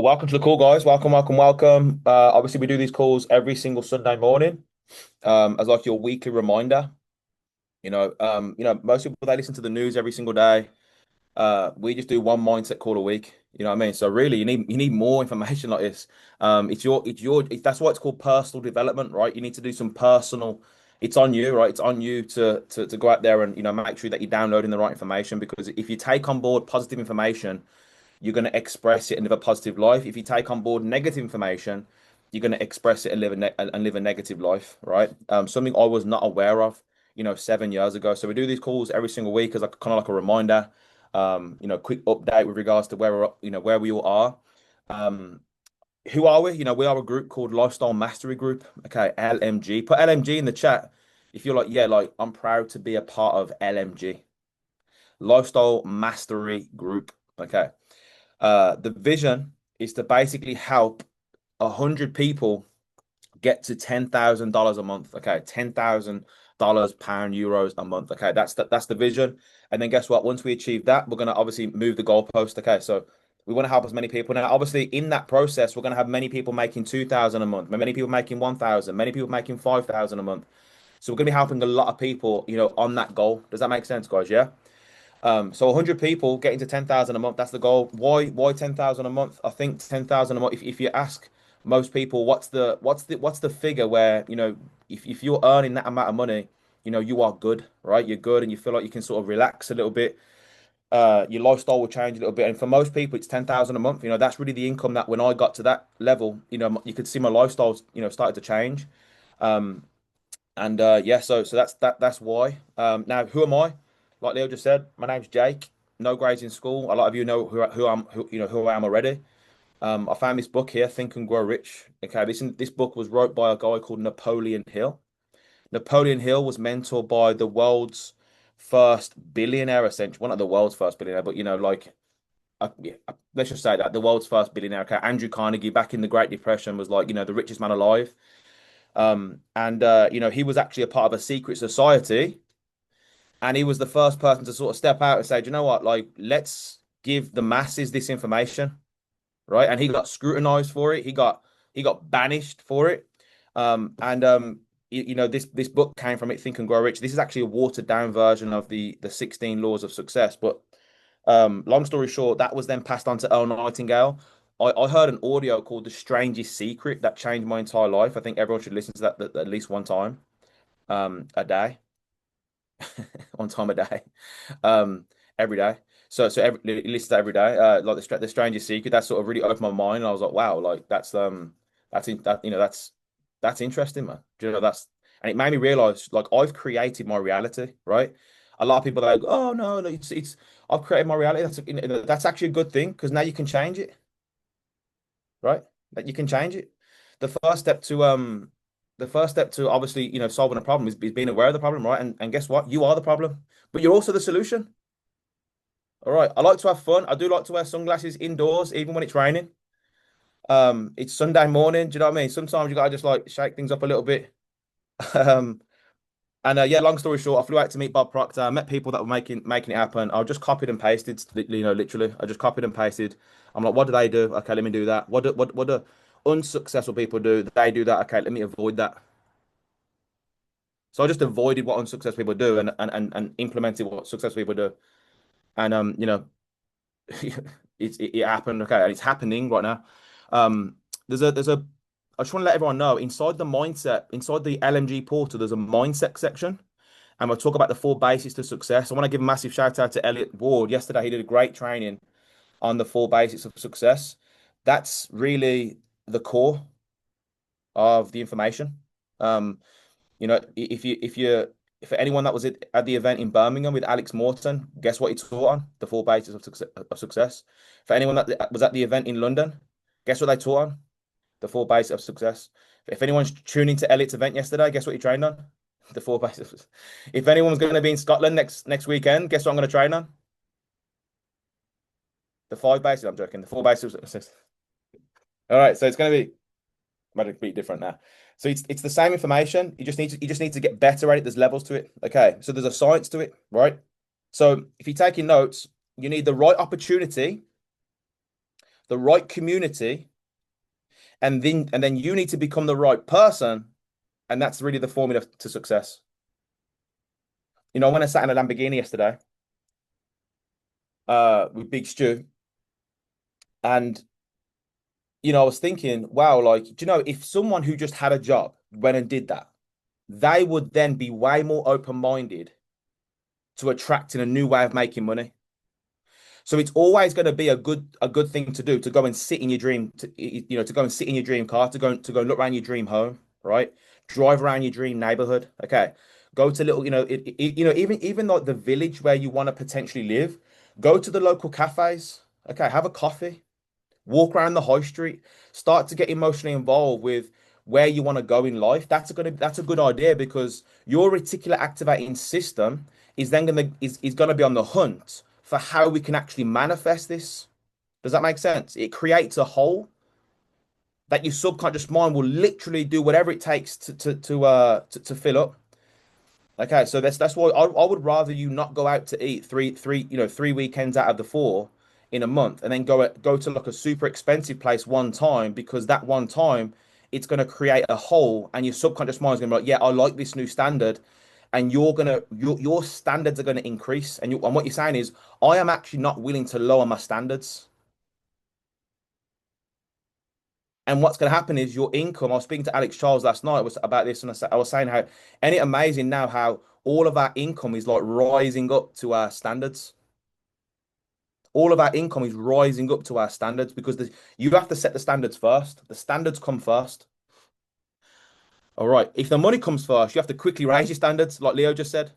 Welcome to the call, guys. Welcome. Obviously, we do these calls every single Sunday morning, as like your weekly reminder. Most people they listen to the news every single day. We just do one mindset call a week. You know what I mean? So really, you need more information like this. That's why it's called personal development, right? You need to do some personal. It's on you, right? It's on you to go out there and make sure that you're downloading the right information because if you take on board positive information you're going to express it and live a positive life. If you take on board negative information, you're going to express it and live a negative life, right? Something I was not aware of, 7 years ago. So we do these calls every single week as like kind of like a reminder, quick update with regards to where we're, where we all are. Um, who are we? We are a group called Lifestyle Mastery Group. Okay, LMG. Put LMG in the chat if you're like, yeah, like I'm proud to be a part of LMG, Lifestyle Mastery Group. Okay. The vision is to basically help 100 people get to $10,000 a month. Okay, $10,000, pound, euros a month. Okay, that's the vision. And then guess what? Once we achieve that, we're gonna obviously move the goalpost. Okay, so we want to help as many people. Now, obviously, in that process, we're gonna have many people making 2,000 a month, many people making 1,000, many people making 5,000 a month. So we're gonna be helping a lot of people, on that goal. Does that make sense, guys? Yeah. So 100 people getting to 10,000 a month, that's the goal. Why 10,000 a month? I think 10,000 a month, if you ask most people what's the figure where, if you're earning that amount of money, you are good, right? You're good and you feel like you can sort of relax a little bit. Your lifestyle will change a little bit. And for most people, it's 10,000 a month. That's really the income that when I got to that level, you could see my lifestyle, started to change. Um, and yeah, so that's why. Now, who am I? Like Leo just said, my name's Jake. No grades in school. A lot of you know who I am already. I found this book here, Think and Grow Rich. Okay, this book was wrote by a guy called Napoleon Hill. Napoleon Hill was mentored by the world's first billionaire, essentially, one of the world's first billionaire, but yeah, let's just say that the world's first billionaire. Okay, Andrew Carnegie back in the Great Depression was like the richest man alive. And he was actually a part of a secret society, and he was the first person to sort of step out and say, "Do you know what? Like, let's give the masses this information, right?" And he got scrutinized for it. He got banished for it. And this book came from it, Think and Grow Rich. This is actually a watered down version of the 16 laws of success. But long story short, that was then passed on to Earl Nightingale. I heard an audio called The Strangest Secret that changed my entire life. I think everyone should listen to that at least one time a day, one time a day, um, every day. So listen to that every day. Like the Strangest Secret, that sort of really opened my mind. And I was like, wow, like that's interesting, man. Do you know and it made me realize like I've created my reality, right? A lot of people are like, oh no, no, it's I've created my reality. That's actually a good thing because now you can change it, right? That you can change it. The first step to obviously solving a problem is being aware of the problem, right? And guess what? You are the problem, but you're also the solution. All right. I like to have fun. I do like to wear sunglasses indoors, even when it's raining. It's Sunday morning. Do you know what I mean? Sometimes you gotta just like shake things up a little bit. Um, and yeah, long story short, I flew out to meet Bob Proctor. I met people that were making it happen. I just copied and pasted, literally. I just copied and pasted. I'm like, what do they do? Okay, let me do that. What do unsuccessful people do? They do that. Okay, let me avoid that. So I just avoided what unsuccessful people do and implemented what successful people do. And it happened. Okay, and it's happening right now. There's a I just want to let everyone know inside the LMG portal, there's a mindset section, and we'll talk about the four bases to success. I want to give a massive shout out to Elliot Ward. Yesterday, he did a great training on the four basics of success. That's really the core of the information. Um, if anyone that was at the event in Birmingham with Alex Morton, guess what he taught on? The four bases of success. For anyone that was at the event in London, guess what they taught on? The four bases of success. If anyone's tuning to Elliot's event yesterday, guess what he trained on? The four bases. If anyone's going to be in Scotland next weekend, guess what I'm going to train on? The five bases. I'm joking. The four bases of success. All right, so it's going to be radically different now. So it's the same information. You just need to get better at it. There's levels to it. Okay. So there's a science to it, right? So if you're taking notes, you need the right opportunity the right community, and then you need to become the right person, and that's really the formula to success. When I sat in a Lamborghini yesterday, with Big Stu, and I was thinking, wow, like, do you know, if someone who just had a job went and did that, they would then be way more open-minded to attracting a new way of making money. So it's always going to be a good thing to do, to go and sit in your dream, to go and sit in your dream car, to go look around your dream home, right? Drive around your dream neighborhood. Okay. Go to little, even like the village where you want to potentially live. Go to the local cafes. Okay, have a coffee, walk around the high street, start to get emotionally involved with where you want to go in life. That's a good idea, because your reticular activating system is gonna be on the hunt for how we can actually manifest this. Does that make sense? It creates a hole that your subconscious mind will literally do whatever it takes to fill up. Okay, so that's why I would rather you not go out to eat three weekends out of the four in a month, and then go to like a super expensive place one time, because that one time it's going to create a hole, and your subconscious mind is going to be like, yeah, I like this new standard, and your standards are going to increase, and what you're saying is, I am actually not willing to lower my standards. And what's going to happen is your income. I was speaking to Alex Charles last night was about this, and I was saying how, ain't it amazing now how all of our income is like rising up to our standards. All of our income is rising up to our standards, because you have to set the standards first. The standards come first. All right. If the money comes first, you have to quickly raise your standards, like Leo just said,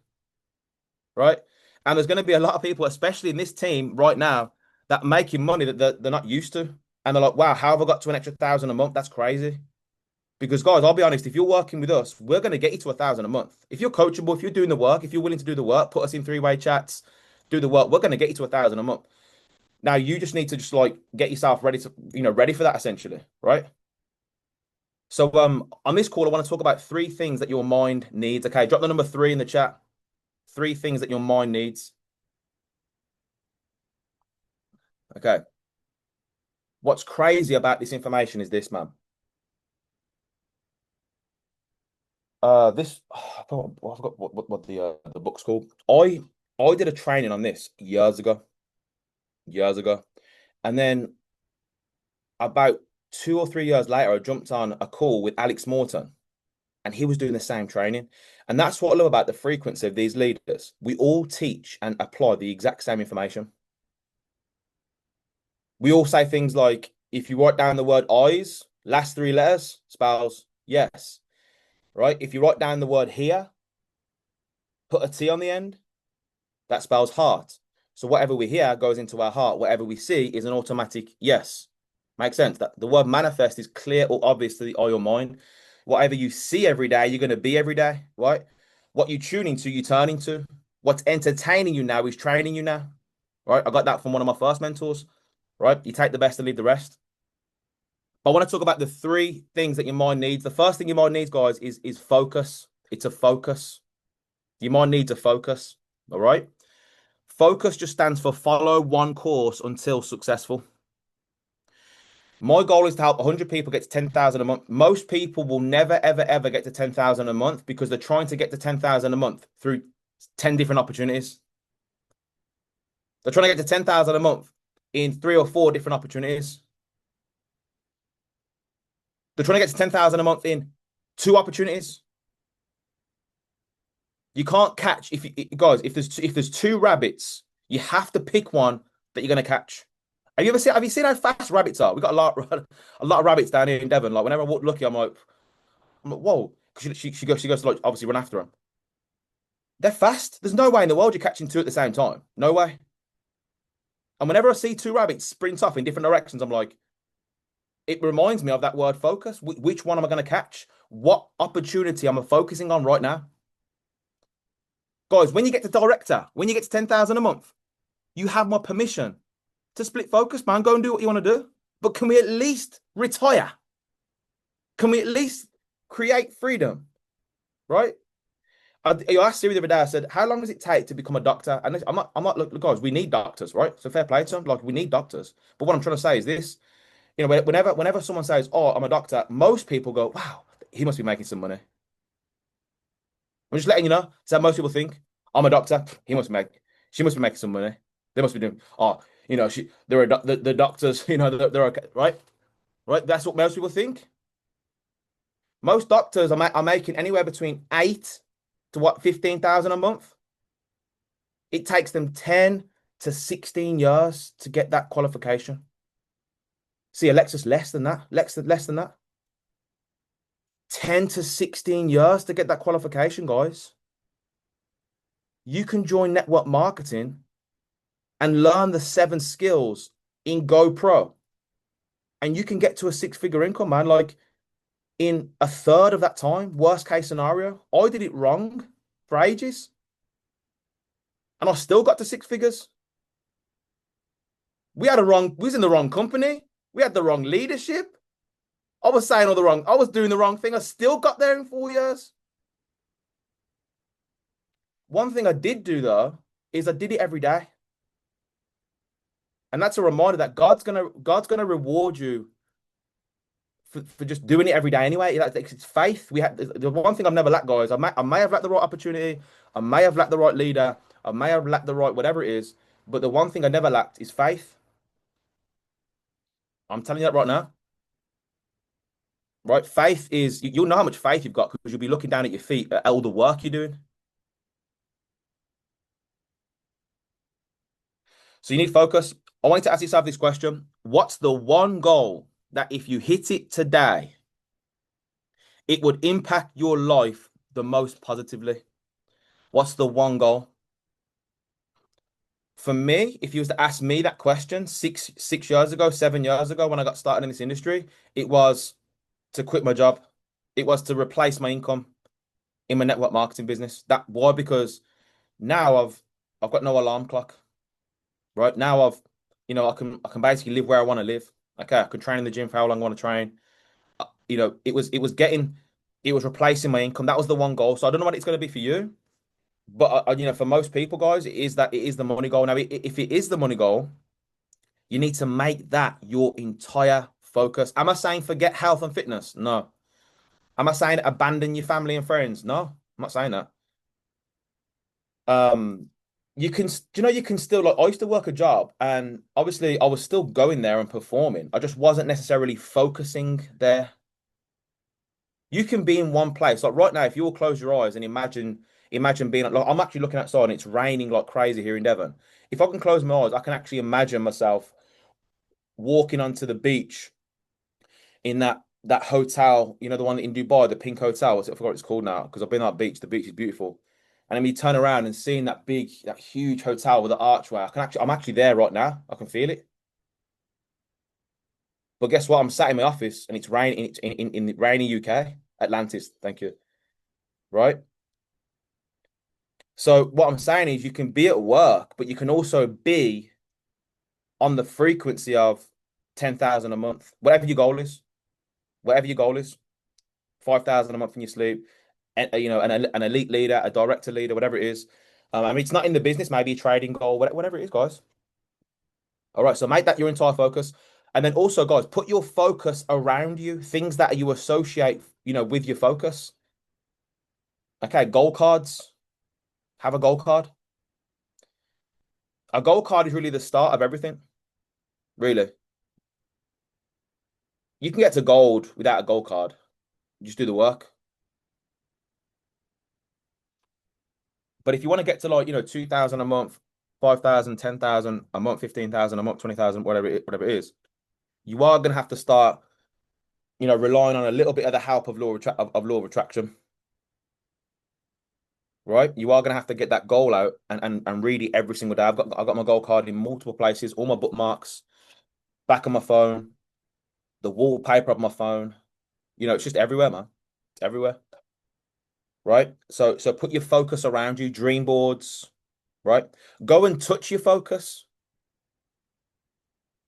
right? And there's going to be a lot of people, especially in this team right now, that making money that they're not used to. And they're like, wow, how have I got to an extra 1,000 a month? That's crazy. Because guys, I'll be honest, if you're working with us, we're going to get you to 1,000 a month. If you're coachable, if you're doing the work, if you're willing to do the work, put us in three-way chats, do the work, we're going to get you to 1,000 a month. Now you just need to just like get yourself ready to, ready for that essentially, right? So on this call, I want to talk about three things that your mind needs. Okay, drop the number three in the chat. Three things that your mind needs. Okay. What's crazy about this information is this, man. I forgot what the book's called. I did a training on this years ago, and then about 2 or 3 years later, I jumped on a call with Alex Morton, and he was doing the same training. And that's what I love about the frequency of these leaders. We all teach and apply the exact same information. We all say things like, if you write down the word eyes, last three letters spells yes, right? If you write down the word here, put a T on the end, that spells heart. So whatever we hear goes into our heart. Whatever we see is an automatic yes. Makes sense. That the word manifest is clear or obvious to the eye or mind. Whatever you see every day, you're going to be every day, right? What you tune into, you turn into. What's entertaining you now is training you now, right? I got that from one of my first mentors, right? You take the best and leave the rest. I want to talk about the three things that your mind needs. The first thing your mind needs, guys, is focus. It's a focus. Your mind needs a focus, all right? Focus just stands for follow one course until successful. My goal is to help 100 people get to 10,000 a month. Most people will never, ever, ever get to 10,000 a month, because they're trying to get to 10,000 a month through 10 different opportunities. They're trying to get to 10,000 a month in 3 or 4 different opportunities. They're trying to get to 10,000 a month in 2 opportunities. You can't catch, guys, if there's 2 rabbits, you have to pick one that you're going to catch. Have you seen how fast rabbits are? We got a lot of rabbits down here in Devon. Like whenever I walk Lucky, I'm like, whoa. She goes to like obviously run after them. They're fast. There's no way in the world you're catching 2 at the same time. No way. And whenever I see 2 rabbits sprint off in different directions, I'm like, it reminds me of that word focus. Which one am I going to catch? What opportunity am I focusing on right now? Guys, when you get to director, when you get to 10,000 a month, you have my permission to split focus, man. Go and do what you want to do. But can we at least retire? Can we at least create freedom? Right? I asked Siri the other day, I said, how long does it take to become a doctor? And I'm not, look, guys, we need doctors, right? So fair play to them. Like, we need doctors. But what I'm trying to say is this, whenever someone says, oh, I'm a doctor, most people go, wow, he must be making some money. I'm just letting you know. So most people think, I'm a doctor, she must be making some money. They must be doing, there are the doctors, they're okay, right? Right? That's what most people think. Most doctors are making anywhere between 15,000 a month. It takes them 10 to 16 years to get that qualification. See, Alexa's less than that. Less than that. 10 to 16 years to get that qualification, guys. You can join network marketing and learn the 7 skills in GoPro, and you can get to a six-figure income, man. Like in a third of that time, worst case scenario. I did it wrong for ages, and I still got to six figures. We was in the wrong company. We had the wrong leadership. I was doing the wrong thing. I still got there in 4 years. One thing I did do though is I did it every day. And that's a reminder that God's gonna reward you for just doing it every day anyway. It's faith. The one thing I've never lacked, guys. I may have lacked the right opportunity. I may have lacked the right leader. I may have lacked the right whatever it is. But the one thing I never lacked is faith. I'm telling you that right now. Right? Faith is you'll know how much faith you've got because you'll be looking down at your feet at all the work you're doing. So you need focus. I want you to ask yourself this question. What's the one goal that if you hit it today, it would impact your life the most positively? What's the one goal? For me, if you was to ask me that question six years ago, 7 years ago, when I got started in this industry, it was to quit my job. It was to replace my income in my network marketing business. That why? Because now I've got no alarm clock. Right now I can basically live where I want to live. Okay, I can train in the gym for how long I want to train. It was replacing my income. That was the one goal. So I don't know what it's going to be for you, but for most people, guys, it is the money goal. Now, if it is the money goal, you need to make that your entire focus. Am I saying forget health and fitness? No. Am I saying abandon your family and friends? No, I'm not saying that. Um, you can still like I used to work a job and obviously I was still going there and performing. I just wasn't necessarily focusing there. You can be in one place. Like right now, if you all close your eyes and imagine being like I'm actually looking outside and it's raining like crazy here in Devon. If I can close my eyes, I can actually imagine myself walking onto the beach in that hotel, the one in Dubai, the pink hotel. I forgot what it's called now because I've been on that beach. The beach is beautiful. And then we turn around and seeing that huge hotel with the archway. I'm actually there right now. I can feel it. But guess what? I'm sat in my office and it's raining in the rainy UK, Atlantis. Thank you. Right. So what I'm saying is you can be at work, but you can also be on the frequency of 10,000 a month, whatever your goal is, 5,000 a month in your sleep, and an elite leader, a director leader, whatever it is. I mean, it's not in the business, maybe a trading goal, whatever it is, guys. All right, so make that your entire focus. And then also, guys, put your focus around you, things that you associate, with your focus. Okay, goal cards. Have a goal card. A goal card is really the start of everything, really. You can get to gold without a goal card. You just do the work. But if you want to get to 2,000 a month, 5,000, 10,000 a month, 15,000 a month, 20,000, whatever it is, you are going to have to start, relying on a little bit of the help of law of attraction, right? You are going to have to get that goal out and read it every single day. I've got my goal card in multiple places, all my bookmarks, back on my phone, the wallpaper of my phone. It's just everywhere, man. It's everywhere, right? So put your focus around you, dream boards, right? Go and touch your focus,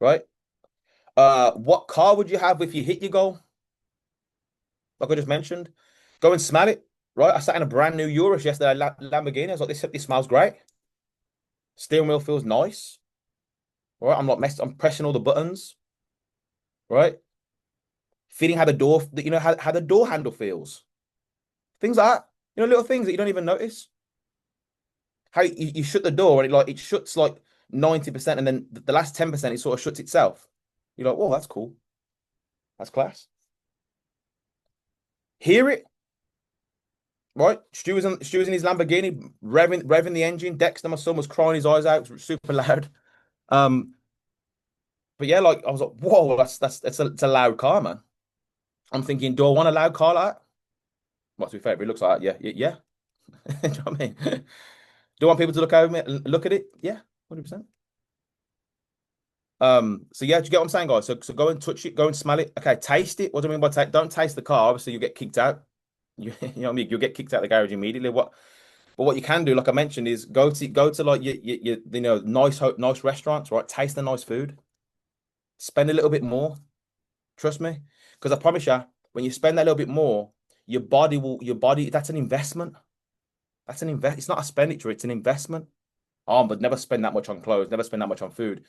right? What car would you have if you hit your goal? Like I just mentioned, go and smell it. right? I sat in a brand new Urus yesterday, Lamborghini. I was like, this smells great. Steering wheel feels nice, right? I'm pressing all the buttons, right? Feeling how the door, how the door handle feels. Things like that. Little things that you don't even notice. How you shut the door and it shuts like 90%, and then the last 10% it sort of shuts itself. You're like, whoa, that's cool. That's class. Hear it, right? Stu was in his Lamborghini, revving the engine. Dexter, my son, was crying his eyes out, super loud. Um, but yeah, like I was like, whoa, it's a loud car, man. I'm thinking, do I want a loud car like that? Well, to be fair, if it looks like that, yeah, yeah. Do you know what I mean? Do I want people to look over me, look at it? Yeah, 100%. So yeah, do you get what I'm saying, guys? So go and touch it, go and smell it. Okay, taste it. What do I mean by taste? Don't taste the car. Obviously, you get kicked out. You know what I mean? You'll get kicked out of the garage immediately. But what you can do, like I mentioned, is go to like nice restaurants, right? Taste the nice food. Spend a little bit more. Trust me, because I promise you, when you spend that little bit more, your body. That's an investment. That's an invest. It's not a expenditure. It's an investment. But never spend that much on clothes. Never spend that much on food.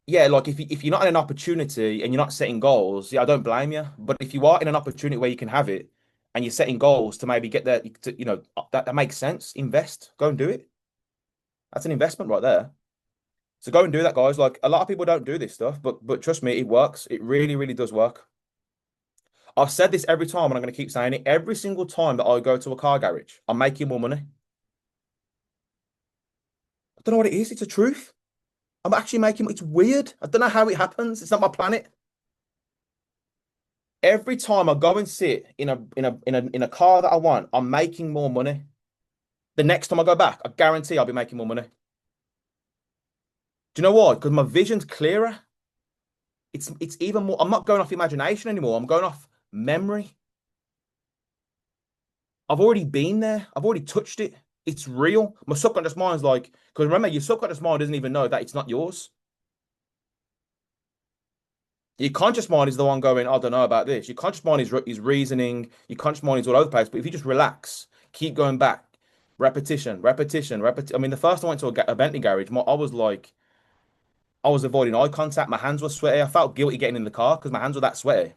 Yeah, like if you're not in an opportunity and you're not setting goals, yeah, I don't blame you. But if you are in an opportunity where you can have it and you're setting goals to maybe get there, that makes sense. Invest, go and do it. That's an investment right there. So go and do that, guys. Like a lot of people don't do this stuff, but trust me, it works. It really, really does work. I've said this every time, and I'm going to keep saying it every single time that I go to a car garage. I'm making more money. I don't know what it is. It's a truth. I'm actually making. It's weird. I don't know how it happens. It's not my planet. Every time I go and sit in a car that I want, I'm making more money. The next time I go back, I guarantee I'll be making more money. Do you know why? Because my vision's clearer. It's even more. I'm not going off imagination anymore. I'm going off memory. I've already been there. I've already touched it. It's real. My subconscious mind's like, because remember, your subconscious mind doesn't even know that it's not yours. Your conscious mind is the one going, I don't know about this. Your conscious mind is reasoning. Your conscious mind is all over the place. But if you just relax, keep going back, repetition, repetition, repetition. I mean, the first time I went to a Bentley garage, I was like, I was avoiding eye contact. My hands were sweaty. I felt guilty getting in the car because my hands were that sweaty.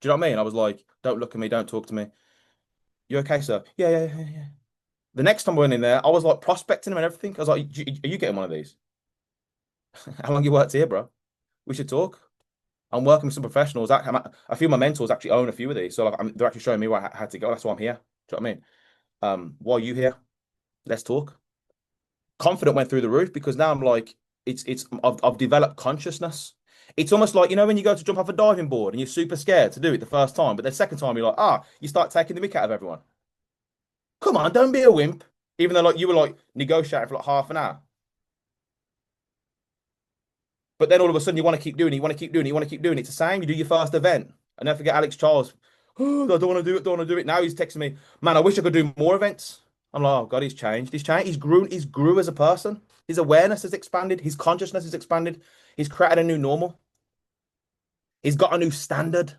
Do you know what I mean? I was like, don't look at me, don't talk to me. You okay, sir? Yeah, yeah, yeah, yeah. The next time I went in there, I was like prospecting him and everything. I was like, are you getting one of these? How long you worked here, bro? We should talk. I'm working with some professionals. A few of my mentors actually own a few of these, so like they're actually showing me where I had to go. That's why I'm here. Do you know what I mean? Why are you here? Let's talk. Confident went through the roof because now I'm like, I've developed consciousness. It's almost like when you go to jump off a diving board and you're super scared to do it the first time, but the second time you're like, you start taking the mick out of everyone. Come on, don't be a wimp. Even though like you were like negotiating for like half an hour, but then all of a sudden you want to keep doing it, you want to keep doing it, you want to keep doing it. It's the same. You do your first event. I never forget Alex Charles. Oh, I don't want to do it. Don't want to do it. Now he's texting me, man. I wish I could do more events. I'm like, oh God, he's changed. He's changed. He's grew as a person. His awareness has expanded. His consciousness has expanded. He's created a new normal. He's got a new standard.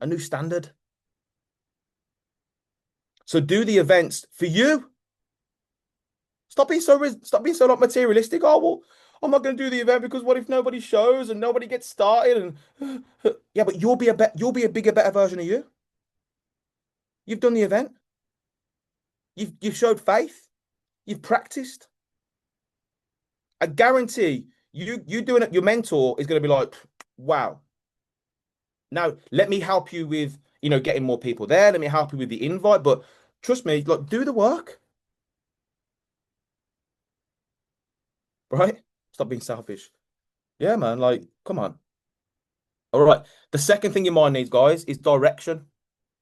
A new standard. So do the events for you. Stop being so like materialistic. Oh well, I'm not going to do the event because what if nobody shows and nobody gets started? And yeah, but you'll be a bigger, better version of you. You've done the event. You've showed faith. You've practiced. I guarantee you doing it. Your mentor is going to be like, wow. Now let me help you with getting more people there. Let me help you with the invite. But trust me, like do the work, right? Stop being selfish. Yeah, man. Like, come on. All right. The second thing your mind needs, guys, is direction.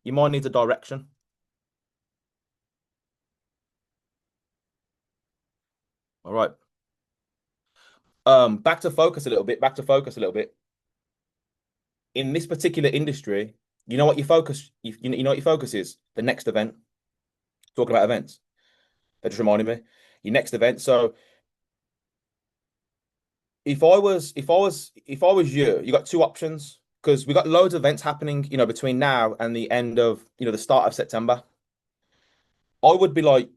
Your mind needs a direction. All right. Back to focus a little bit. Back to focus a little bit. In this particular industry, you know what your focus, you know what your focus is? The next event. Talking about events. That just reminded me. Your next event. So if I was you, you got two options. because we got loads of events happening, between now and the end of, the start of September. I would be like,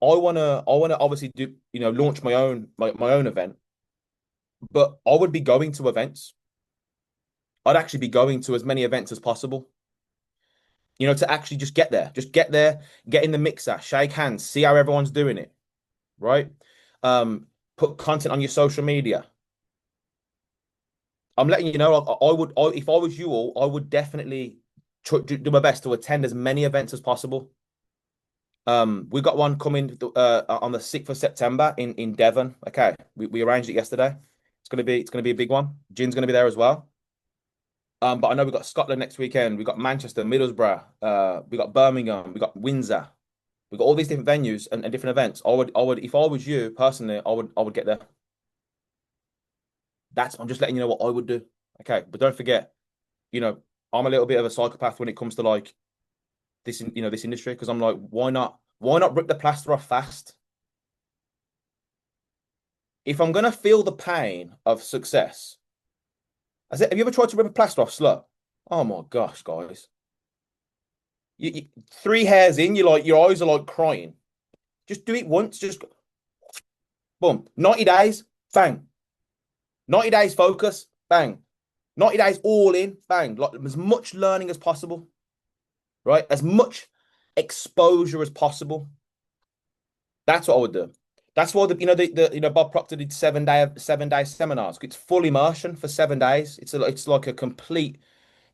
I wanna obviously do, launch my own event, but I would be going to events. I'd actually be going to as many events as possible, to actually just get there, get in the mixer, shake hands, see how everyone's doing it, right? Put content on your social media. I'm letting you know, if I was you all, I would definitely do my best to attend as many events as possible. We got one coming on the 6th of September in Devon. Okay, we arranged it yesterday. It's gonna be a big one. Gin's gonna be there as well. But I know we got Scotland next weekend. We got Manchester, Middlesbrough. We got Birmingham. We got Windsor. We got all these different venues and different events. I would, if I was you personally, I would get there. I'm just letting you know what I would do. Okay, but don't forget, you know, I'm a little bit of a psychopath when it comes to like this industry because I'm like, why not rip the plaster off fast? If I'm gonna feel the pain of success, have you ever tried to rip a plaster off slow? Oh my gosh, guys. You 3 hairs in, you're like your eyes are like crying. Just do it once, just boom. 90 days, bang. 90 days focus, bang. 90 days all in, bang. Like as much learning as possible, right? As much exposure as possible. That's what I would do. That's why Bob Proctor did 7-day seminars. It's full immersion for 7 days. It's like a complete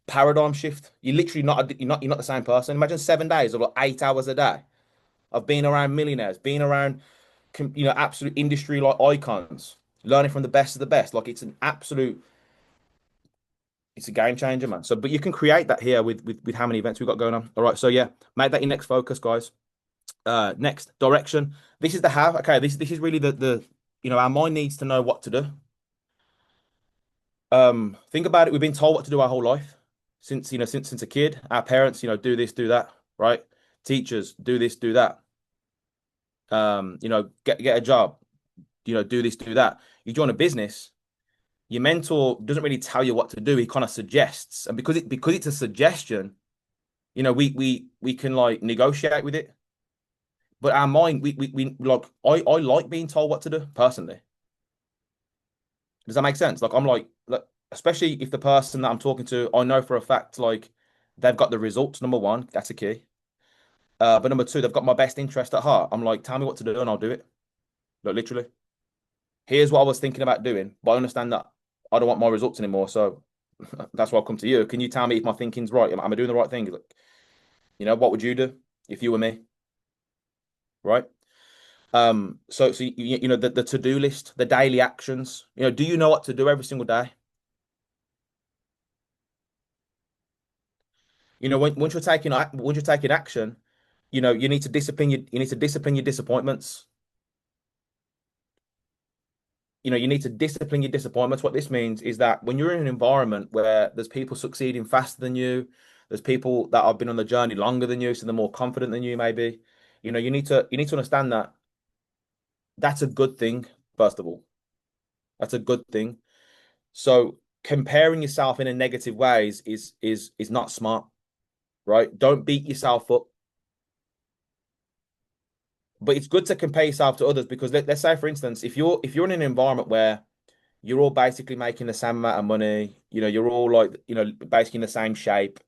paradigm shift. You're not the same person. Imagine 7 days of like 8 hours a day of being around millionaires, being around absolute industry like icons, learning from the best of the best. Like it's a game changer, man. So, but you can create that here with how many events we've got going on. All right, so yeah, make that your next focus, guys. Next direction. This is the how. Okay, this is really the our mind needs to know what to do. Think about it. We've been told what to do our whole life since a kid. Our parents, do this, do that, right? Teachers, do this, do that. Get a job, do this, do that. You join a business, your mentor doesn't really tell you what to do. He kind of suggests, and because it's a suggestion, we can like negotiate with it. But our mind, we like I like being told what to do personally. Does that make sense? Like I'm like, look, especially if the person that I'm talking to, I know for a fact like they've got the results. Number one, that's a key. But number two, they've got my best interest at heart. I'm like, tell me what to do and I'll do it. Like literally. Here's what I was thinking about doing, but I understand that I don't want my results anymore. So that's why I'll come to you. Can you tell me if my thinking's right? Am I doing the right thing? Like, what would you do if you were me? Right? So the to-do list, the daily actions, do you know what to do every single day? Once you're taking action, you need to discipline your disappointments. What this means is that when you're in an environment where there's people succeeding faster than you, there's people that have been on the journey longer than you, so they're more confident than you, maybe. You need to understand that that's a good thing, first of all. That's a good thing. So comparing yourself in a negative ways is not smart, right? Don't beat yourself up. But it's good to compare yourself to others because let's say, for instance, if you're in an environment where you're all basically making the same amount of money, you're all like, basically in the same shape,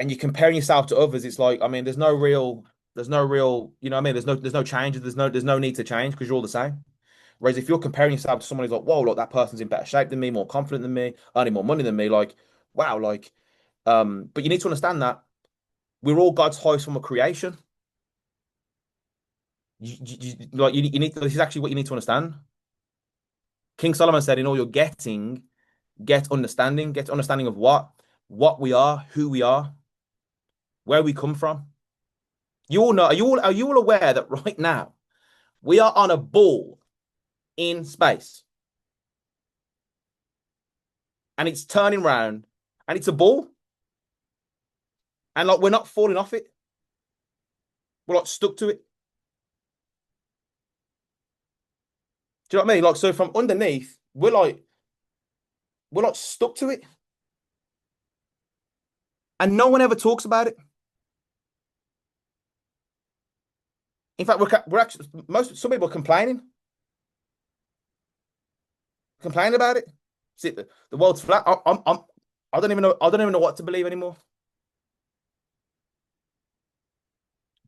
and you're comparing yourself to others, it's like, I mean, there's no real, what I mean, there's no change, there's no need to change because you're all the same. Whereas if you're comparing yourself to someone who's like, whoa, look, that person's in better shape than me, more confident than me, earning more money than me, like, wow, like, but you need to understand that we're all God's highest form of creation. You need this is actually what you need to understand. King Solomon said, in all you're getting, get understanding of what we are, who we are, where we come from. You all know, are you all aware that right now we are on a ball in space and it's turning around and it's a ball and like we're not falling off it. We're like stuck to it. Do you know what I mean? Like, so from underneath, we're like, we're like stuck to it, and no one ever talks about it. In fact, we're actually some people are complaining about it. See, the world's flat. I don't even know. I don't even know what to believe anymore.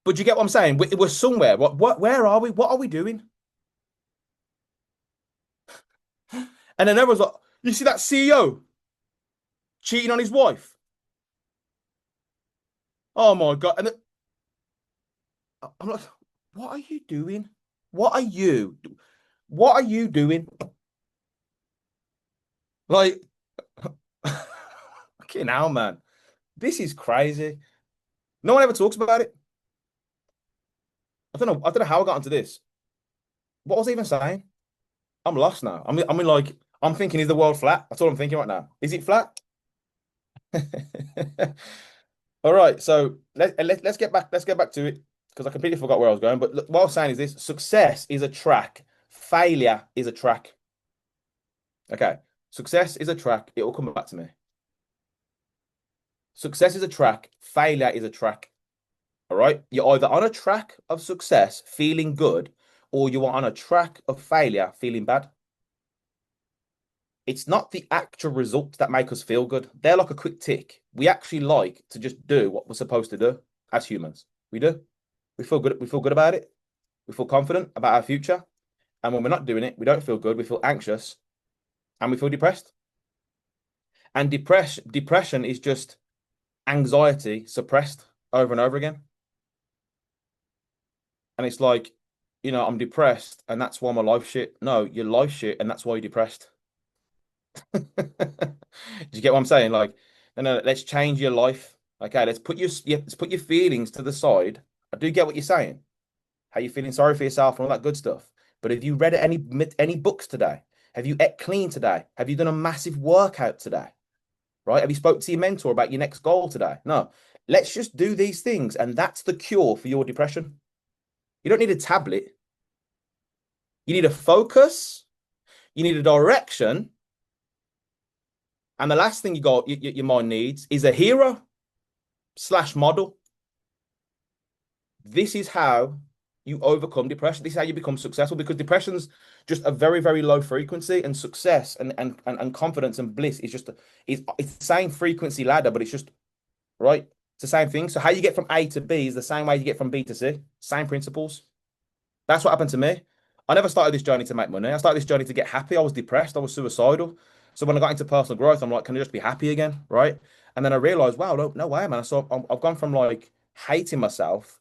But you get what I'm saying? We're somewhere. Where are we? What are we doing? And then everyone's like, "You see that CEO cheating on his wife? Oh my God!" And I'm like, "What are you doing? What are you? What are you doing?" Like, fucking hell, man. This is crazy. No one ever talks about it. I don't know. I don't know how I got into this. What was I even saying? I'm lost now. Like, I'm thinking, is the world flat? That's all I'm thinking right now. Is it flat? All right. So let's get back. Let's get back to it because I completely forgot where I was going. But look, what I was saying is this: success is a track. Failure is a track. Okay. Success is a track. It will come back to me. Success is a track. Failure is a track. All right. You're either on a track of success, feeling good, or you are on a track of failure, feeling bad. It's not the actual results that make us feel good. They're like a quick tick. We actually like to just do what we're supposed to do as humans. We do. We feel good. We feel good about it. We feel confident about our future. And when we're not doing it, we don't feel good. We feel anxious and we feel depressed. And depression is just anxiety suppressed over and over again. And it's like, I'm depressed and that's why my life shit. No, your life shit and that's why you're depressed. Do you get what I'm saying? Like, no, let's change your life. Okay, let's put your feelings to the side. I do get what you're saying. How you feeling sorry for yourself and all that good stuff. But have you read any books today? Have you ate clean today? Have you done a massive workout today? Right? Have you spoke to your mentor about your next goal today? No. Let's just do these things, and that's the cure for your depression. You don't need a tablet. You need a focus. You need a direction. And the last thing your mind needs is a hero slash model. This is how you overcome depression. This is how you become successful because depression's just a very, very low frequency, and success and confidence and bliss is just it's the same frequency ladder, but it's just right. It's the same thing. So how you get from A to B is the same way you get from B to C. Same principles. That's what happened to me. I never started this journey to make money. I started this journey to get happy. I was depressed. I was suicidal. So when I got into personal growth, I'm like, can I just be happy again? Right. And then I realized, wow, no way, man. So I've gone from like hating myself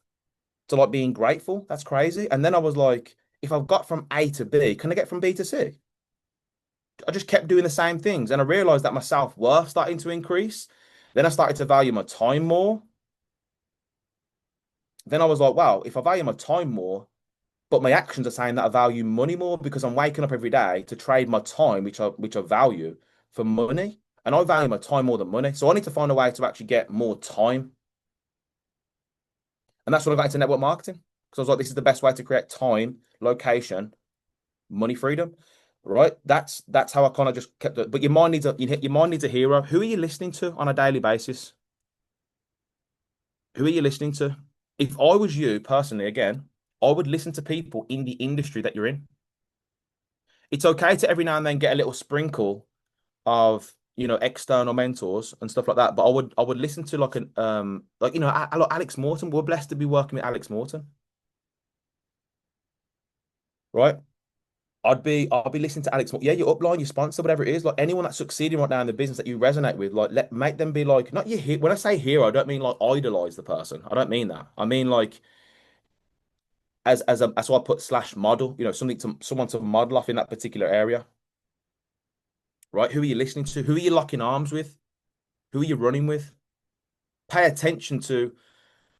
to like being grateful. That's crazy. And then I was like, if I've got from A to B, can I get from B to C? I just kept doing the same things. And I realized that my self-worth starting to increase. Then I started to value my time more. Then I was like, wow, if I value my time more, but my actions are saying that I value money more because I'm waking up every day to trade my time, which I value, for money. And I value my time more than money. So I need to find a way to actually get more time. And that's when I got into network marketing. Because I was like, this is the best way to create time, location, money freedom. Right. That's how I kind of just kept it. But your mind needs a hero. Who are you listening to on a daily basis? Who are you listening to? If I was you personally, again, I would listen to people in the industry that you're in. It's okay to every now and then get a little sprinkle of external mentors and stuff like that. But I would listen to like an Alex Morton. We're blessed to be working with Alex Morton, right? I'd be listening to Alex. Yeah, your upline, your sponsor, whatever it is, like anyone that's succeeding right now in the business that you resonate with, like make them be like not your hero. When I say hero, I don't mean like idolize the person. I don't mean that. I mean like as why I put slash model, someone to model off in that particular area, right? Who are you listening to? Who are you locking arms with? Who are you running with? Pay attention to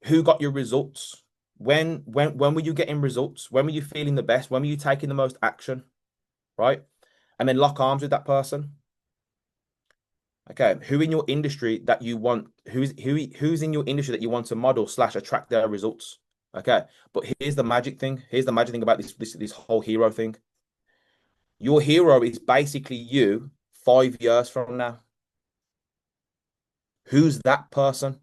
who got your results. When were you getting results? When were you feeling the best? When were you taking the most action? Right? And then lock arms with that person. Okay, who in your industry that you want, who's in your industry that you want to model slash attract their results. Okay, but here's the magic thing. Here's the magic thing about this whole hero thing. Your hero is basically you 5 years from now? Who's that person?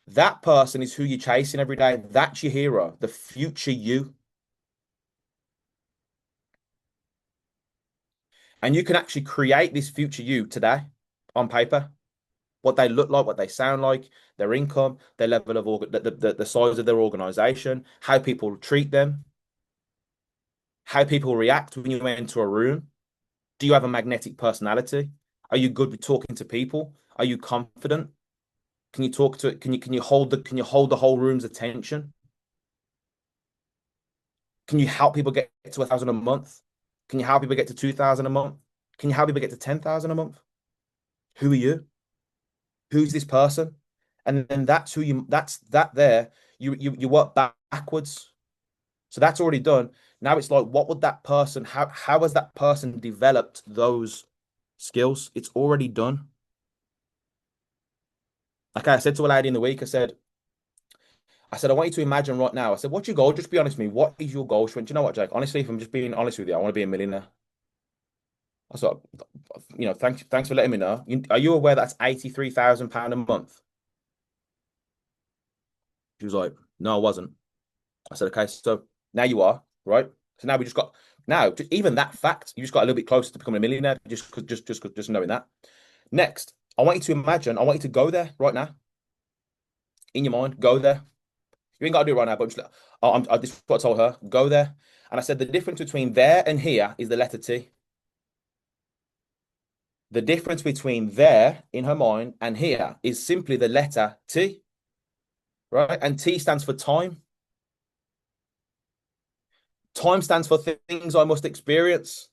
That person is who you're chasing every day. That's your hero, the future you. And you can actually create this future you today on paper. What they look like, what they sound like, their income, their level of the size of their organization, how people treat them, how people react when you enter a room. Do you have a magnetic personality? Are you good with talking to people? Are you confident? Can you talk to it? Can you hold the whole room's attention? Can you help people get to 1,000 a month? Can you help people get to 2,000 a month? Can you help people get to 10,000 a month? Who are you? Who's this person? And then that's who you that's that there. You work backwards. So that's already done. Now it's like, what would that person, how has that person developed those skills? It's already done. Like I said to a lady in the week, I said, I want you to imagine right now. I said, what's your goal? Just be honest with me. What is your goal? She went, do you know what, Jake? Honestly, if I'm just being honest with you, I want to be a millionaire. I thought, thanks for letting me know. Are you aware that's £83,000 a month? She was like, no, I wasn't. I said, okay, so now you are, right? So now we just got even that fact, you just got a little bit closer to becoming a millionaire, just knowing that. Next, I want you to imagine, I want you to go there right now. In your mind, go there. You ain't got to do it right now, but this is what I told her. Go there. And I said the difference between there and here is the letter T. The difference between there in her mind and here is simply the letter T, right? And T stands for time. Time stands for things I must experience.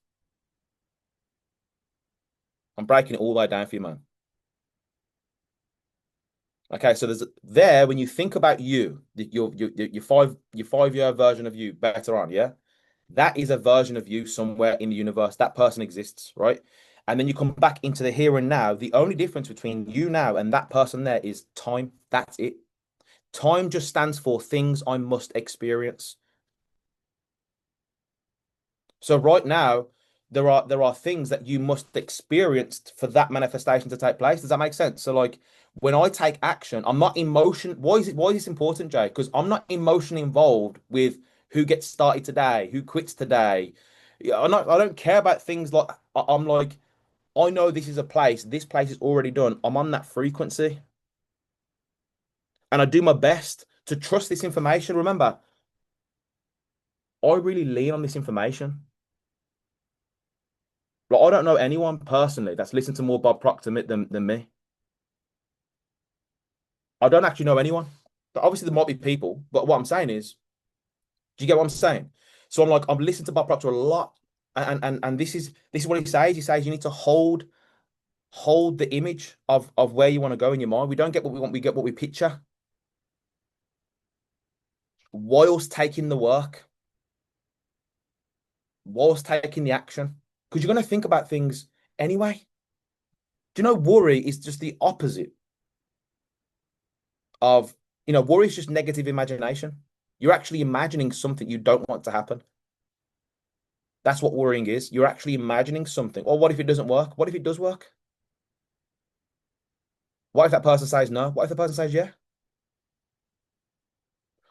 I'm breaking it all the way down for you, man. Okay, so there's there when you think about your 5 year version of you better on, yeah? That is a version of you somewhere in the universe. That person exists, right? And then you come back into the here and now. The only difference between you now and that person there is time. That's it. Time just stands for things I must experience. So right now, there are things that you must experience for that manifestation to take place. Does that make sense? So like when I take action, I'm not emotion. Why is this important, Jay? Because I'm not emotionally involved with who gets started today, who quits today. Yeah, I don't care about things like I'm like, I know this is a place, this place is already done. I'm on that frequency. And I do my best to trust this information. Remember, I really lean on this information. Like, I don't know anyone personally that's listened to more Bob Proctor than me. I don't actually know anyone. But obviously, there might be people, but what I'm saying is, do you get what I'm saying? So I'm like, I'm listening to Bob Proctor a lot, and this is what he says. He says you need to hold the image of where you want to go in your mind. We don't get what we want, we get what we picture. Whilst taking the work, whilst taking the action, because you're going to think about things anyway. Do you know worry is just the opposite of, worry is just negative imagination. You're actually imagining something you don't want to happen. That's what worrying is. You're actually imagining something. Or what if it doesn't work? What if it does work? What if that person says no? What if the person says yeah?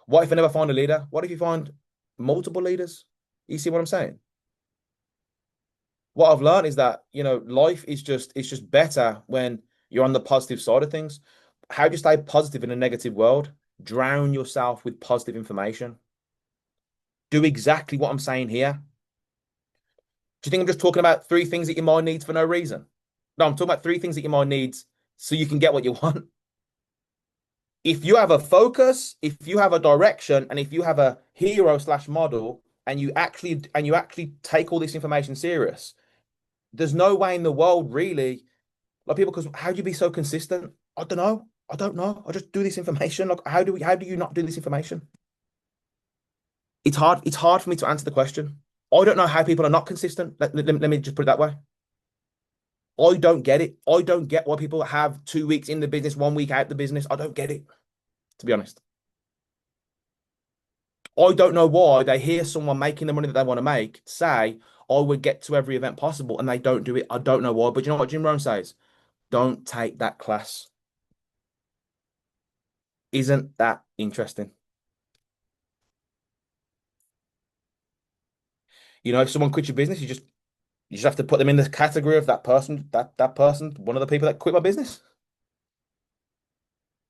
What if I never find a leader? What if you find multiple leaders? You see what I'm saying? What I've learned is that, life is just better when you're on the positive side of things. How do you stay positive in a negative world? Drown yourself with positive information. Do exactly what I'm saying here. Do you think I'm just talking about three things that your mind needs for no reason? No, I'm talking about three things that your mind needs so you can get what you want. If you have a focus, if you have a direction, and if you have a hero slash model, and you actually take all this information serious, there's no way in the world really, like people, because how do you be so consistent? I don't know. I don't know. I just do this information. Like, how do you not do this information? It's hard for me to answer the question. I don't know how people are not consistent. Let me just put it that way. I don't get it. I don't get why people have 2 weeks in the business, 1 week out the business. I don't get it, to be honest. I don't know why they hear someone making the money that they want to make say, I would get to every event possible, and they don't do it. I don't know why. But you know what Jim Rohn says? Don't take that class. Isn't that interesting? You know, if someone quits your business, you just have to put them in the category of that person, that person, one of the people that quit my business.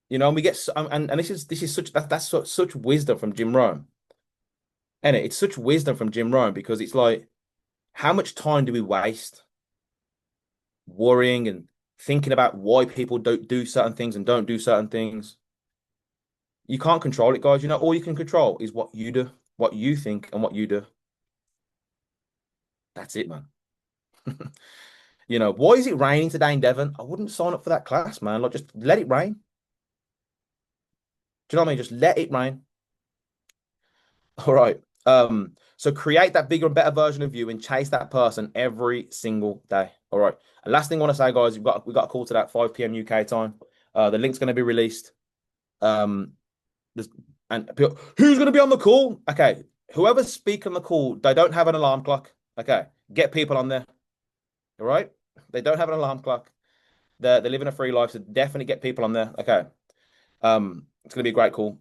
You know, and we get and this is such that's such wisdom from Jim Rohn. And it's such wisdom from Jim Rohn because it's like, how much time do we waste worrying and thinking about why people don't do certain things and don't do certain things? You can't control it, guys. You know, all you can control is what you do, what you think, and what you do. That's it, man. You know, why is it raining today in Devon? I wouldn't sign up for that class, man. Like, just let it rain. Do you know what I mean? Just let it rain. All right. So create that bigger and better version of you and chase that person every single day. All right. And last thing I want to say, guys, we've got a call to that 5 p.m. UK time. The link's going to be released. Um, there's, and people, who's going to be on the call? Okay. Whoever's speaking on the call, they don't have an alarm clock. Okay. Get people on there. All right. They don't have an alarm clock. They're living a free life, so definitely get people on there. Okay. It's gonna be a great call.